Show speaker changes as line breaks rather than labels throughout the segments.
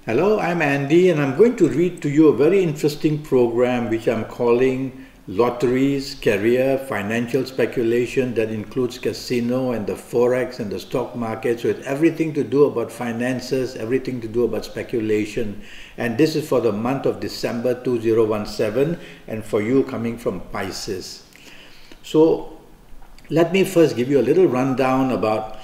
Hello, I'm Andy, and I'm going to read to you a very interesting program which I'm calling Lotteries, Career, Financial Speculation, that includes casino and the forex and the stock market. So it's everything to do about finances, everything to do about speculation. And this is for the month of December 2017 and for you coming from Pisces. So let me first give you a little rundown about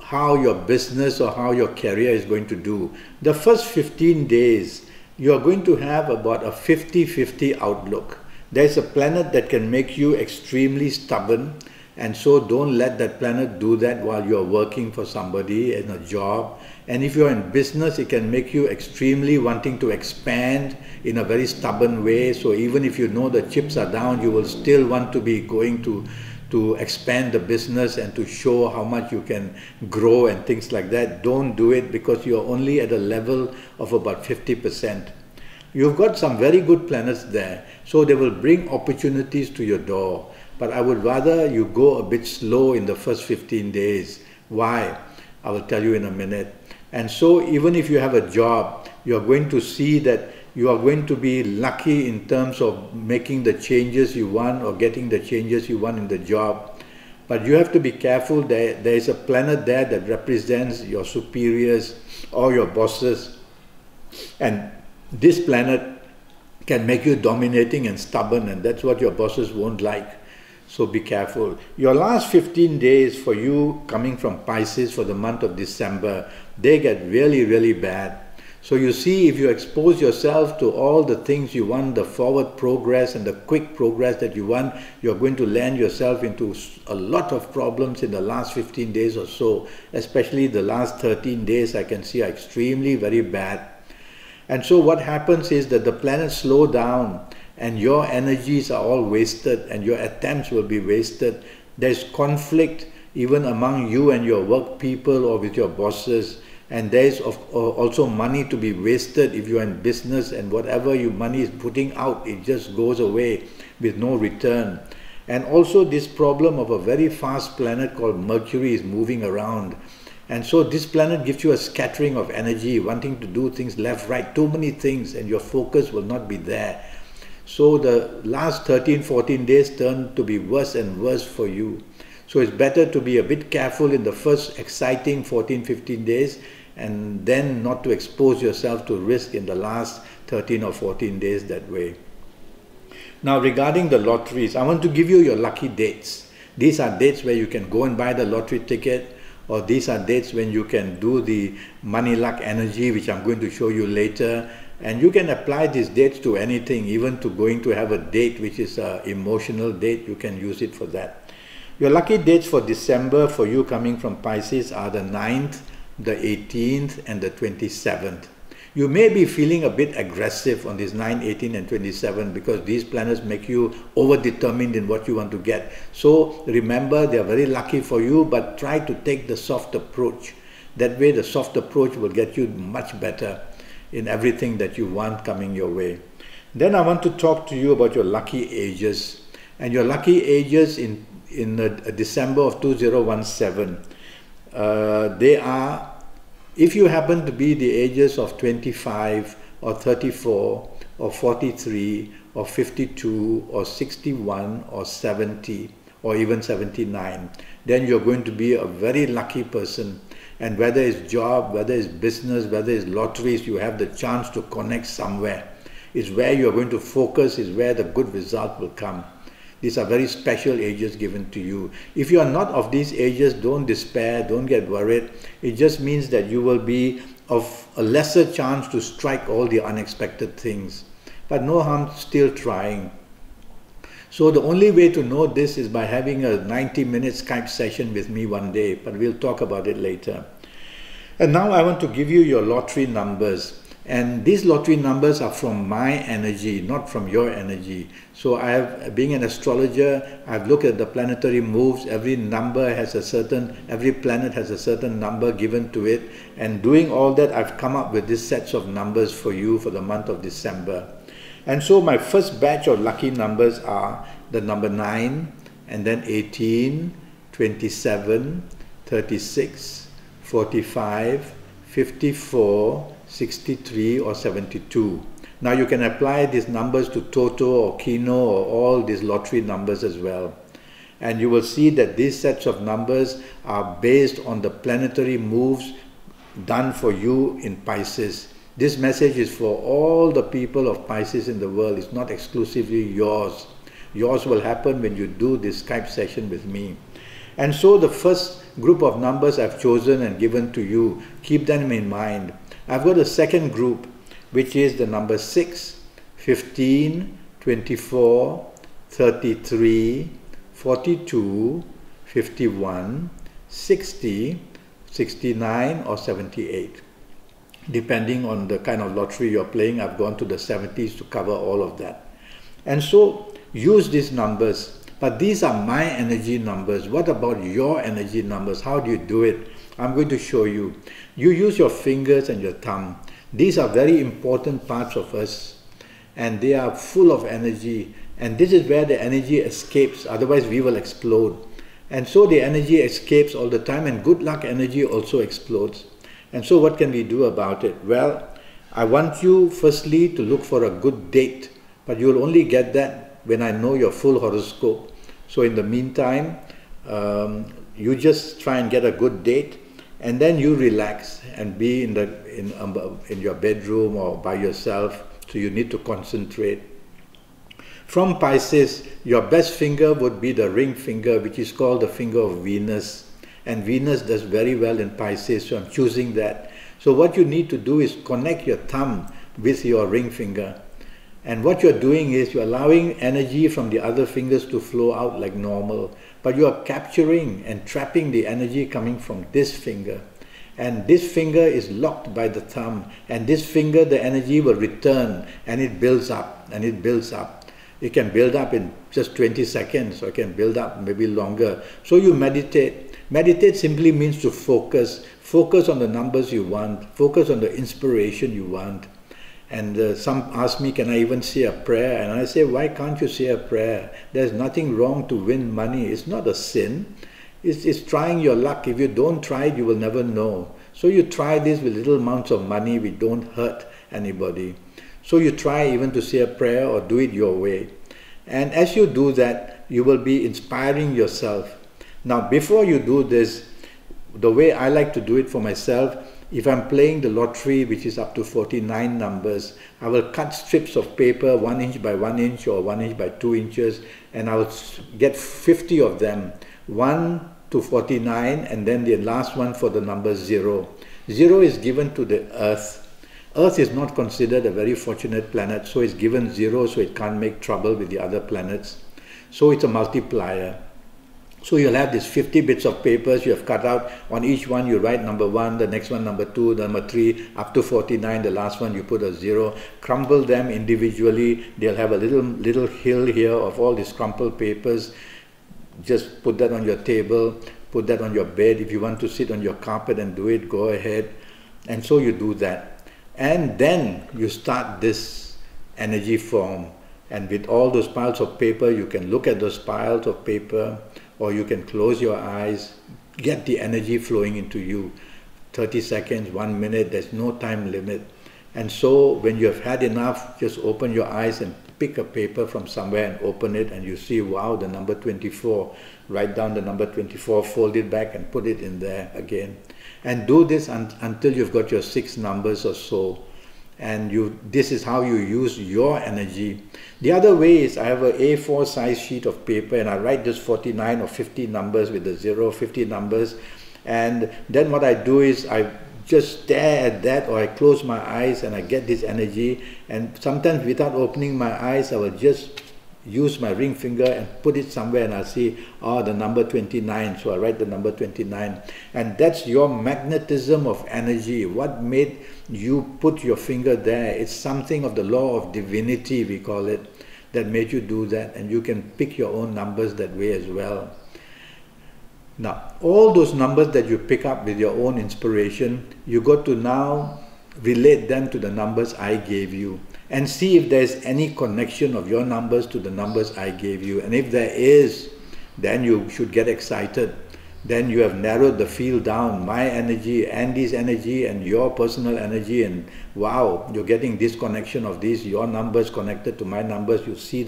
how your business or how your career is going to do. The first 15 days, you are going to have about a 50-50 outlook. There's a planet that can make you extremely stubborn, and so don't let that planet do that while you're working for somebody in a job. And if you're in business, it can make you extremely wanting to expand in a very stubborn way. So even if you know the chips are down, you will still want to be going to expand the business and to show how much you can grow and things like that. Don't do it because you're only at a level of about 50%. You've got some very good planets there, so they will bring opportunities to your door. But I would rather you go a bit slow in the first 15 days. Why? I will tell you in a minute. And so even if you have a job, you're going to see that you are going to be lucky in terms of making the changes you want or getting the changes you want in the job. But you have to be careful. There is a planet there that represents your superiors or your bosses. And this planet can make you dominating and stubborn, and that's what your bosses won't like. So be careful. Your last 15 days for you coming from Pisces for the month of December, they get really, really bad. So you see, if you expose yourself to all the things you want, the forward progress and the quick progress that you want, you're going to land yourself into a lot of problems in the last 15 days or so. Especially the last 13 days I can see are extremely very bad. And so what happens is that the planets slow down and your energies are all wasted and your attempts will be wasted. There's conflict even among you and your work people or with your bosses. And there's also money to be wasted if you're in business, and whatever your money is putting out, it just goes away with no return. And also this problem of a very fast planet called Mercury is moving around. And so this planet gives you a scattering of energy, wanting to do things left, right, too many things, and your focus will not be there. So the last 13, 14 days turn to be worse and worse for you. So it's better to be a bit careful in the first exciting 14, 15 days, and then not to expose yourself to risk in the last 13 or 14 days that way. Now regarding the lotteries, I want to give you your lucky dates. These are dates where you can go and buy the lottery ticket, or these are dates when you can do the money luck energy, which I'm going to show you later. And you can apply these dates to anything, even to going to have a date which is an emotional date. You can use it for that. Your lucky dates for December for you coming from Pisces are the 9th, the 18th and the 27th. You may be feeling a bit aggressive on this 9, 18 and 27 because these planets make you over-determined in what you want to get. So remember, they are very lucky for you, but try to take the soft approach. That way the soft approach will get you much better in everything that you want coming your way. Then I want to talk to you about your lucky ages. And your lucky ages in December of 2017. They are, if you happen to be the ages of 25 or 34 or 43 or 52 or 61 or 70 or even 79, then you're going to be a very lucky person. And whether it's job, whether it's business, whether it's lotteries, you have the chance to connect somewhere. It's where you're going to focus, is where the good result will come. These are very special ages given to you. If you are not of these ages, don't despair, don't get worried. It just means that you will be of a lesser chance to strike all the unexpected things. But no harm still trying. So the only way to know this is by having a 90-minute Skype session with me one day, but we'll talk about it later. And now I want to give you your lottery numbers. And these lottery numbers are from my energy, not from your energy. So being an astrologer, I've looked at the planetary moves. Every planet has a certain number given to it. And doing all that, I've come up with these sets of numbers for you for the month of December. And so my first batch of lucky numbers are the number 9, and then 18, 27, 36, 45, 54, 63 or 72. Now you can apply these numbers to Toto or Keno or all these lottery numbers as well. And you will see that these sets of numbers are based on the planetary moves done for you in Pisces. This message is for all the people of Pisces in the world. It's not exclusively yours. Yours will happen when you do this Skype session with me. And so the first group of numbers I've chosen and given to you, keep them in mind. I've got a second group, which is the number 6, 15, 24, 33, 42, 51, 60, 69 or 78. Depending on the kind of lottery you're playing, I've gone to the 70s to cover all of that. And so use these numbers. But these are my energy numbers. What about your energy numbers? How do you do it? I'm going to show you. You use your fingers and your thumb. These are very important parts of us, and they are full of energy. And this is where the energy escapes, otherwise we will explode. And so the energy escapes all the time, and good luck energy also explodes. And so what can we do about it? Well, I want you firstly to look for a good date, but you'll only get that when I know your full horoscope. So in the meantime, you just try and get a good date, and then you relax and be in your bedroom or by yourself. So you need to concentrate. From Pisces, your best finger would be the ring finger, which is called the finger of Venus. And Venus does very well in Pisces, so I'm choosing that. So what you need to do is connect your thumb with your ring finger. And what you're doing is you're allowing energy from the other fingers to flow out like normal, but you are capturing and trapping the energy coming from this finger. And this finger is locked by the thumb, and this finger, the energy will return, and it builds up and it builds up. It can build up in just 20 seconds, or it can build up maybe longer. So you meditate. Meditate simply means to focus. Focus on the numbers you want. Focus on the inspiration you want. And some ask me, can I even say a prayer? And I say, why can't you say a prayer? There's nothing wrong to win money. It's not a sin. It's trying your luck. If you don't try it, you will never know. So you try this with little amounts of money which don't hurt anybody. So you try even to say a prayer or do it your way. And as you do that, you will be inspiring yourself. Now, before you do this, the way I like to do it for myself, if I'm playing the lottery, which is up to 49 numbers, I will cut strips of paper 1 inch by 1 inch or 1 inch by 2 inches, and I will get 50 of them, 1 to 49, and then the last one for the number 0. 0 is given to the Earth. Earth is not considered a very fortunate planet, so it's given 0 so it can't make trouble with the other planets. So it's a multiplier. So you'll have these 50 bits of papers you have cut out. On each one you write number 1, the next one number 2, number 3, up to 49, the last one you put a 0. Crumple them individually. They'll have a little hill here of all these crumpled papers. Just put that on your table, put that on your bed. If you want to sit on your carpet and do it, go ahead. And so you do that. And then you start this energy form. And with all those piles of paper, you can look at those piles of paper, or you can close your eyes, get the energy flowing into you. 30 seconds, 1 minute, there's no time limit. And so when you have had enough, just open your eyes and pick a paper from somewhere and open it, and you see, wow, the number 24. Write down the number 24, fold it back and put it in there again. And do this until you've got your 6 numbers or so. And this is how you use your energy. The other way is I have an A4 size sheet of paper, and I write just 49 or 50 numbers with the 0, 50 numbers. And then what I do is I just stare at that, or I close my eyes and I get this energy. And sometimes without opening my eyes, I will just use my ring finger and put it somewhere, and I'll see, oh, the number 29. So I write the number 29. And that's your magnetism of energy. What made you put your finger there? It's something of the law of divinity, we call it, that made you do that. And you can pick your own numbers that way as well. Now, all those numbers that you pick up with your own inspiration, you got to now relate them to the numbers I gave you, and see if there's any connection of your numbers to the numbers I gave you. And if there is, then you should get excited, then you have narrowed the field down, my energy, Andy's energy, and your personal energy, and wow, you're getting this connection of these, your numbers connected to my numbers. You see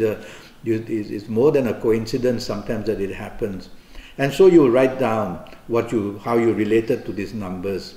it's more than a coincidence sometimes that it happens. And so you will write down how you related to these numbers.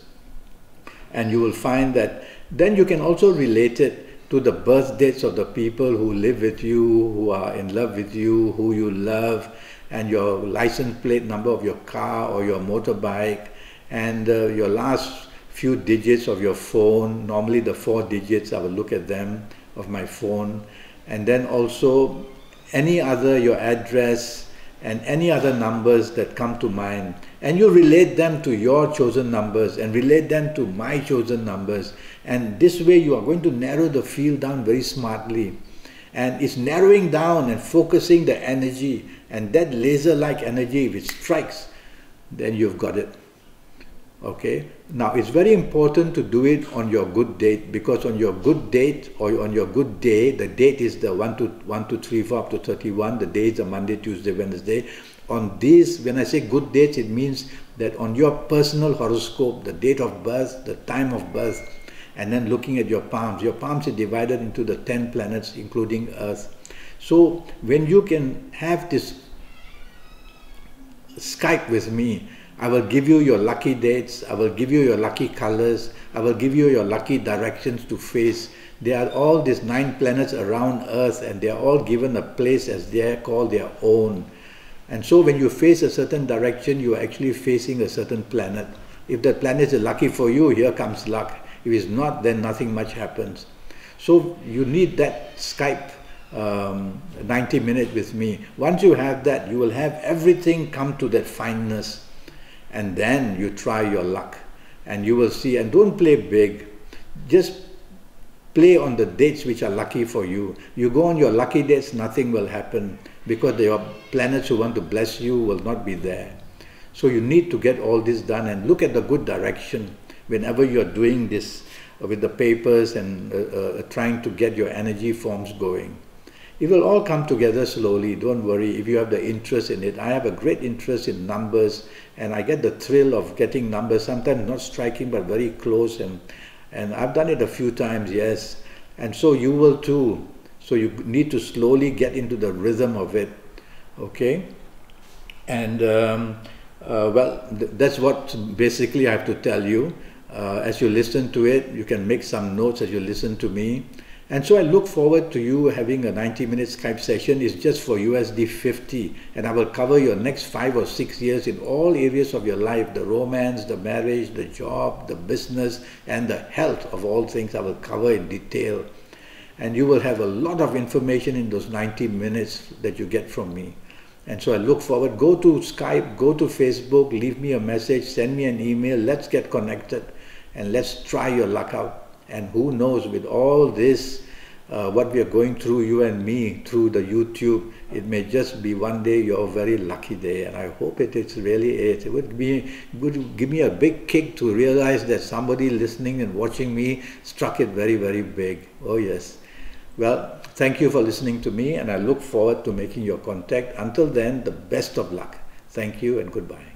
And you will find that then you can also relate it to the birth dates of the people who live with you, who are in love with you, who you love, and your license plate number of your car or your motorbike, and your last few digits of your phone. Normally the 4 digits, I will look at them, of my phone. And then also any other, your address, and any other numbers that come to mind. And you relate them to your chosen numbers and relate them to my chosen numbers. And this way you are going to narrow the field down very smartly. And it's narrowing down and focusing the energy. And that laser-like energy, if it strikes, then you've got it. Okay? Now, it's very important to do it on your good date, because on your good date or on your good day, the date is the 1 to 3, 4 up to 31, the days are Monday, Tuesday, Wednesday. On these, when I say good dates, it means that on your personal horoscope, the date of birth, the time of birth, and then looking at your palms are divided into the 10 planets, including Earth. So when you can have this Skype with me, I will give you your lucky dates, I will give you your lucky colors, I will give you your lucky directions to face. There are all these 9 planets around Earth, and they are all given a place as they are called their own. And so when you face a certain direction, you are actually facing a certain planet. If that planet is lucky for you, here comes luck. If it's not, then nothing much happens. So you need that Skype 90 minutes with me. Once you have that, you will have everything come to that fineness. And then you try your luck. And you will see, and don't play big. Just play on the dates which are lucky for you. You go on your lucky dates, nothing will happen, because your planets who want to bless you will not be there. So you need to get all this done and look at the good direction whenever you are doing this with the papers and trying to get your energy forms going. It will all come together slowly, don't worry if you have the interest in it. I have a great interest in numbers, and I get the thrill of getting numbers, sometimes not striking but very close, and I've done it a few times, yes, and so you will too. So you need to slowly get into the rhythm of it, okay? And well, that's what basically I have to tell you. As you listen to it, you can make some notes as you listen to me. And so I look forward to you having a 90-minute Skype session. It's just for USD 50, and I will cover your next 5 or 6 years in all areas of your life, the romance, the marriage, the job, the business, and the health of all things. I will cover in detail. And you will have a lot of information in those 90 minutes that you get from me. And so I look forward. Go to Skype, go to Facebook, leave me a message, send me an email, let's get connected, and let's try your luck out. And who knows, with all this, what we are going through, you and me, through the YouTube, it may just be one day your very lucky day, and I hope it's really it. It would give me a big kick to realize that somebody listening and watching me struck it very, very big. Oh yes. Well, thank you for listening to me, and I look forward to making your contact. Until then, the best of luck. Thank you and goodbye.